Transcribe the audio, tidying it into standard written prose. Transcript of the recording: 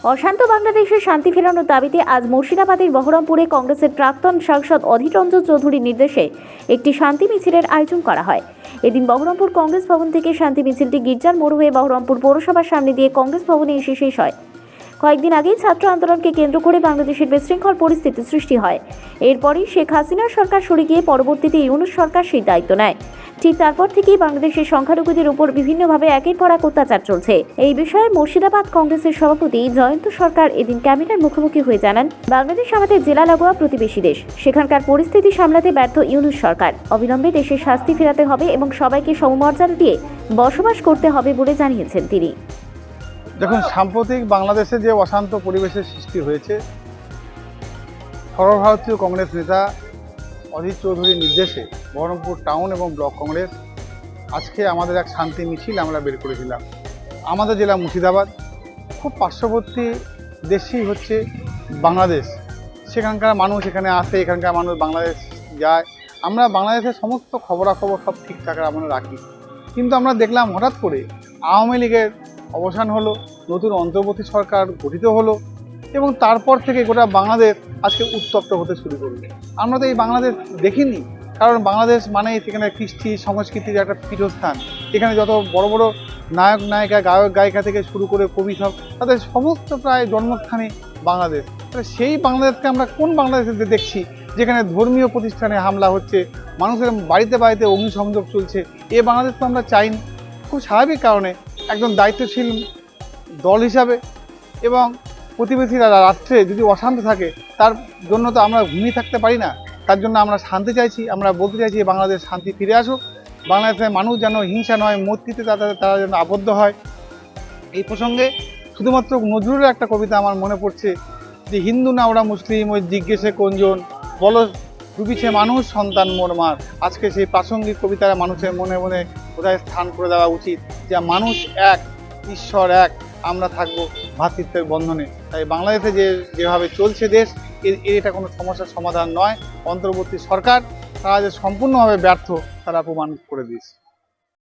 অশান্ত বাংলাদেশে শান্তি ফেরানোর দাবিতে আজ মুর্শিদাবাদের বহরমপুরে কংগ্রেসের প্রাক্তন সাংসদ অধীর রঞ্জন চৌধুরীর নির্দেশে একটি শান্তি মিছিলের আয়োজন করা হয়। এদিন বহরমপুর কংগ্রেস ভবন থেকে শান্তি মিছিলটি গির্জার মোড় হয়ে বহরমপুর পৌরসভার সামনে দিয়ে কংগ্রেস ভবনে এসে শেষ হয়। কয়েকদিন আগেই ছাত্র আন্দোলনকে কেন্দ্র করে বাংলাদেশের বিশৃঙ্খল পরিস্থিতি সৃষ্টি হয়। এরপরই শেখ হাসিনার সরকার সরে গিয়ে পরবর্তীতে ইউনূস সরকার সেই দায়িত্ব নেয়। ঠিক তারপর থেকেই বাংলাদেশের সংখ্যালঘুদের উপর বিভিন্নভাবে একের পর এক অত্যাচার চলছে। এই বিষয়ে মুর্শিদাবাদ কংগ্রেসের সভাপতি জয়ন্ত সরকার এদিন ক্যামেরার মুখোমুখি হয়ে জানান, বাংলাদেশ আমাদের জেলা লাগোয়া প্রতিবেশী দেশ। সেখানকার পরিস্থিতি সামলাতে ব্যর্থ ইউনূস সরকার। অবিলম্বে দেশে শাস্তি ফেরাতে হবে এবং সবাইকে সমমর্যাদা দিয়ে বসবাস করতে হবে বলে জানিয়েছেন তিনি। দেখুন, সাম্প্রতিক বাংলাদেশে যে অশান্ত পরিবেশের সৃষ্টি হয়েছে, সর্বভারতীয় কংগ্রেস নেতা অধীর চৌধুরীর নির্দেশে বহরমপুর টাউন এবং ব্লক কংগ্রেস আজকে আমাদের এক শান্তি মিছিল আমরা বের করেছিলাম। আমাদের জেলা মুর্শিদাবাদ, খুব পার্শ্ববর্তী দেশই হচ্ছে বাংলাদেশ। সেখানকার মানুষ এখানে আসে, এখানকার মানুষ বাংলাদেশ যায়। আমরা বাংলাদেশের সমস্ত খবরাখবর সব ঠিকঠাক আমরা রাখি। কিন্তু আমরা দেখলাম হঠাৎ করে আওয়ামী লীগের অবসান হলো, নতুন অন্তর্বর্তী সরকার গঠিত হলো এবং তারপর থেকে গোটা বাংলাদেশ আজকে উত্তপ্ত হতে শুরু করলো। আমরা তো এই বাংলাদেশ দেখিনি, কারণ বাংলাদেশ মানে সেখানে কৃষ্টি সংস্কৃতির একটা পীঠস্থান। এখানে যত বড় বড় নায়ক নায়িকা, গায়ক গায়িকা থেকে শুরু করে কবি সব, তাদের সমস্ত প্রায় জন্মস্থানই বাংলাদেশ। তাহলে সেই বাংলাদেশকে আমরা কোন বাংলাদেশে দেখছি যেখানে ধর্মীয় প্রতিষ্ঠানে হামলা হচ্ছে, মানুষের বাড়িতে বাড়িতে অগ্নিসংযোগ চলছে? এই বাংলাদেশ তো আমরা চাইনি। খুব স্বাভাবিক কারণে একজন দায়িত্বশীল দল হিসাবে এবং প্রতিবেশীরা রাষ্ট্রে যদি অশান্ত থাকে, তার জন্য তো আমরা ঘুমিয়ে থাকতে পারি না। তার জন্য আমরা শান্তি চাইছি। আমরা বলতে চাইছি বাংলাদেশ শান্তি ফিরে আসুক, বাংলাদেশের মানুষ যেন হিংসা নয়, মৈত্রীতে তারা যেন আবদ্ধ হয়। এই প্রসঙ্গে শুধুমাত্র নজরুলের একটা কবিতা আমার মনে পড়ছে, যে হিন্দু না ওরা মুসলিম, ওই জিজ্ঞেসে কোনজন, বলো ডুবিছে মানুষ সন্তান মোর মার। আজকে সেই প্রাসঙ্গিক কবিতারা মানুষের মনে মনে কোথায় স্থান করে দেওয়া উচিত, যে মানুষ এক, ঈশ্বর এক, আমরা থাকবো ভ্রাতৃত্বের বন্ধনে। তাই বাংলাদেশে যেভাবে চলছে দেশ, এটা কোনো সমস্যার সমাধান নয়। অন্তর্বর্তী সরকার তারা যে সম্পূর্ণভাবে ব্যর্থ, তারা প্রমাণ করে দিয়েছে।